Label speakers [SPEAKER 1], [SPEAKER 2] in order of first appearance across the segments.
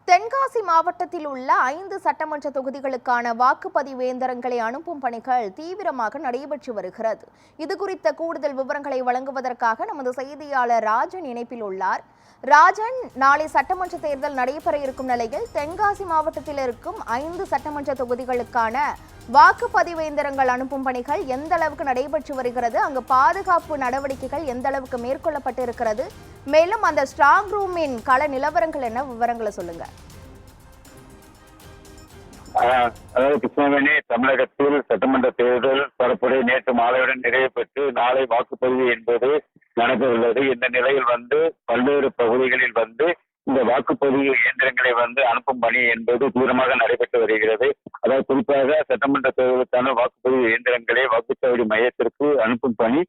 [SPEAKER 1] தென்காசி மாவட்டத்தில் உள்ள 5 சட்டமன்ற தொகுதிகளுக்கான வாக்குப்பதிவு இயந்திரங்களை அனுப்பும் பணிகள் தீவிரமாக நடைபெற்று வருகிறது. இதுகுறித்த கூடுதல் விவரங்களை வழங்குவதற்காக நமது செய்தியாளர் ராஜன் இணைப்பில் உள்ளார். ராஜன், நாளை சட்டமன்ற தேர்தல் நடைபெற இருக்கும் நிலையில் தென்காசி மாவட்டத்தில் இருக்கும் 5 சட்டமன்ற தொகுதிகளுக்கான வாக்குப்பதிவு இயந்திரங்கள் அனுப்பும் பணிகள் எந்த அளவுக்கு நடைபெற்று வருகிறது, அங்கு பாதுகாப்பு நடவடிக்கைகள் எந்த அளவுக்கு மேற்கொள்ளப்பட்டு இருக்கிறது, மேலும் அந்த ஸ்ட்ராங் ரூமின் கள நிலவரங்கள் என்ன, விவரங்களை சொல்லுங்க.
[SPEAKER 2] அதாவது கிருஷ்ணவேணி, தமிழகத்தில் சட்டமன்ற தேர்தல் பரப்புரை நேற்று மாலையுடன் நிறைவு பெற்று நாளை வாக்குப்பதிவு என்பது நடக்க உள்ளது. இந்த நிலையில் பல்வேறு பகுதிகளில் இந்த வாக்குப்பதிவு இயந்திரங்களை அனுப்பும் பணி என்பது தீவிரமாக நடைபெற்று வருகிறது. அதாவது குறிப்பாக சட்டமன்ற தேர்தலுக்கான வாக்குப்பதிவு இயந்திரங்களை வாக்குச்சாவடி மையத்திற்கு அனுப்பும் பணி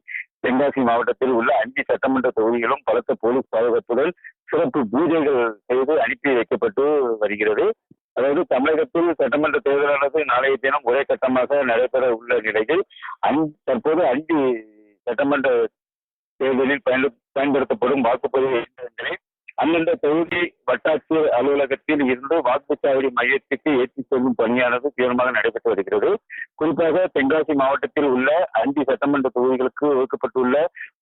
[SPEAKER 2] தென்காசி மாவட்டத்தில் உள்ள 5 சட்டமன்ற தொகுதிகளும் பலத்த போலீஸ் பாதுகாப்புடன் சிறப்பு பூஜைகள் செய்து அனுப்பி வைக்கப்பட்டு வருகிறது. அதாவது தமிழகத்தில் சட்டமன்ற தேர்தலானது நாளைய தினம் ஒரே கட்டமாக நடைபெற உள்ள நிலையில் தற்போது 5 சட்டமன்ற தேர்தலில் பயன்படுத்தப்படும் வாக்குப்பதிவு இயந்திரங்களை அந்தந்த தொகுதி வட்டாட்சியர் அலுவலகத்தில் இருந்து வாக்குச்சாவடி மையத்துக்கு ஏற்றி செல்லும் பணியானது தீவிரமாக நடைபெற்று வருகிறது. குறிப்பாக தென்காசி மாவட்டத்தில் உள்ள 5 சட்டமன்ற தொகுதிகளுக்கு ஒதுக்கப்பட்டுள்ள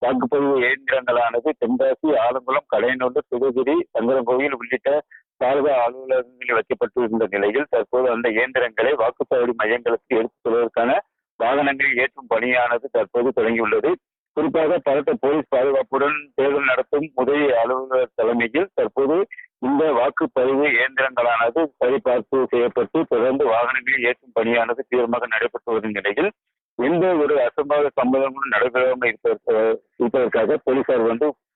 [SPEAKER 2] வாக்குப்பதிவு இயந்திரங்களானது தென்காசி, ஆலங்குளம், கடையநல்லூர், சிவகிரி, சங்கரன்கோவில் உள்ளிட்ட தாலுகா அலுவலகங்களில் வைக்கப்பட்டிருந்த நிலையில் தற்போது அந்த இயந்திரங்களை வாக்குச்சாவடி மையங்களுக்கு எடுத்துச் செல்வதற்கான வாகனங்களில் ஏற்றும் பணியானது தற்போது தொடங்கியுள்ளது. குறிப்பாக பலத்த போலீஸ் பாதுகாப்புடன் தேர்தல் நடத்தும் உதவி அலுவலர் தலைமையில் தற்போது இந்த வாக்குப்பதிவு இயந்திரங்களானது சரிபார்ப்பு செய்யப்பட்டு தொடர்ந்து வாகனங்களில் ஏற்றும் பணியானது தீவிரமாக நடைபெற்று வரும் நிலையில் எந்த ஒரு அசம்பாவித சம்பவங்களும் நடைபெறாமல் இருப்பதற்காக போலீசார்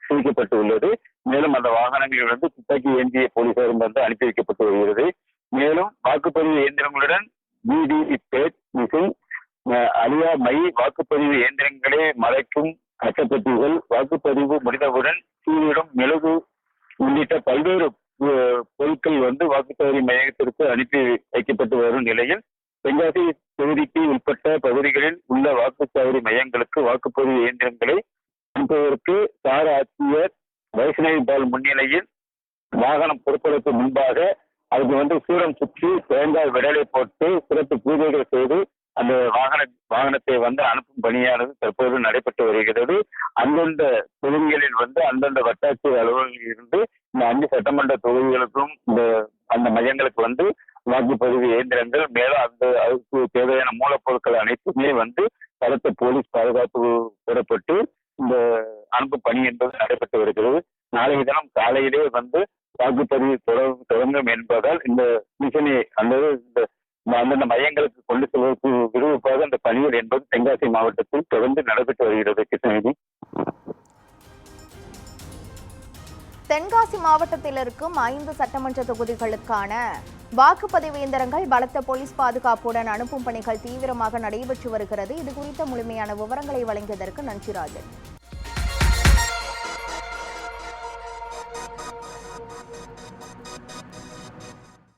[SPEAKER 2] குவிக்கப்பட்டு உள்ளது. மேலும் அந்த வாகனங்களில் துப்பாக்கி ஏந்திய போலீசாரும் அனுப்பி வைக்கப்பட்டு வருகிறது. மேலும் வாக்குப்பதிவு இயந்திரங்களுடன் விவிபேட் மிஷின், அலியா மை, வாக்குப்பதிவு இயந்திரங்களை மறைக்கும் அட்டைப்பெட்டிகள், வாக்குப்பதிவு முடிந்தவுடன் சீரிடம், மெழுகு உள்ளிட்ட பல்வேறு பொருட்கள் வாக்குச்சாவடி மையத்திற்கு அனுப்பி வைக்கப்பட்டு வரும் நிலையில் தென்காசி தொகுதிக்கு உட்பட்ட பகுதிகளில் உள்ள வாக்குச்சாவடி மையங்களுக்கு வாக்குப்பதிவு இயந்திரங்களை அனுப்புவதற்கு சார் ஆட்சியர் வைஷ்ணவி பால் முன்னிலையில் வாகனம் புறப்படுவதற்கு முன்பாக அதுக்கு சூடம் சுற்றி தேங்காய் விடலை போட்டு சிறப்பு பூஜைகள் செய்து அந்த வாகனத்தை அனுப்பும் பணியானது தற்போது நடைபெற்று வருகிறது. அந்தந்த தொகுதிகளில் அந்தந்த வட்டாட்சியர் அலுவலகங்களில் இருந்து இந்த 5 சட்டமன்ற தொகுதிகளுக்கும் அந்த மையங்களுக்கு வாக்குப்பதிவு இயந்திரங்கள், மேலும் அதுக்கு தேவையான மூலப்பொருட்கள் அனைத்துமே பலத்த போலீஸ் பாதுகாப்பு போடப்பட்டு இந்த அனுப்பும் பணி என்பது நடைபெற்று வருகிறது. நாளைய தினம் காலையிலே வாக்குப்பதிவு தொடங்கும் என்பதால் இந்த மிஷனை அந்தந்த மையங்களுக்கு கொண்டு செல்வதற்கு விருப்பமாக அந்த பணிகள் என்பது தென்காசி மாவட்டத்தில் தொடர்ந்து நடைபெற்று வருகிறது. கிருஷ்ணகிரி,
[SPEAKER 1] தென்காசி மாவட்டத்தில் இருக்கும் 5 சட்டமன்ற தொகுதிகளுக்கான வாக்குப்பதிவு இயந்திரங்கள் பலத்த போலீஸ் பாதுகாப்புடன் அனுப்பும் பணிகள் தீவிரமாக நடைபெற்று வருகிறது. இது குறித்த முழுமையான விவரங்களை வழங்கியதற்கு நன்றி ராஜன்.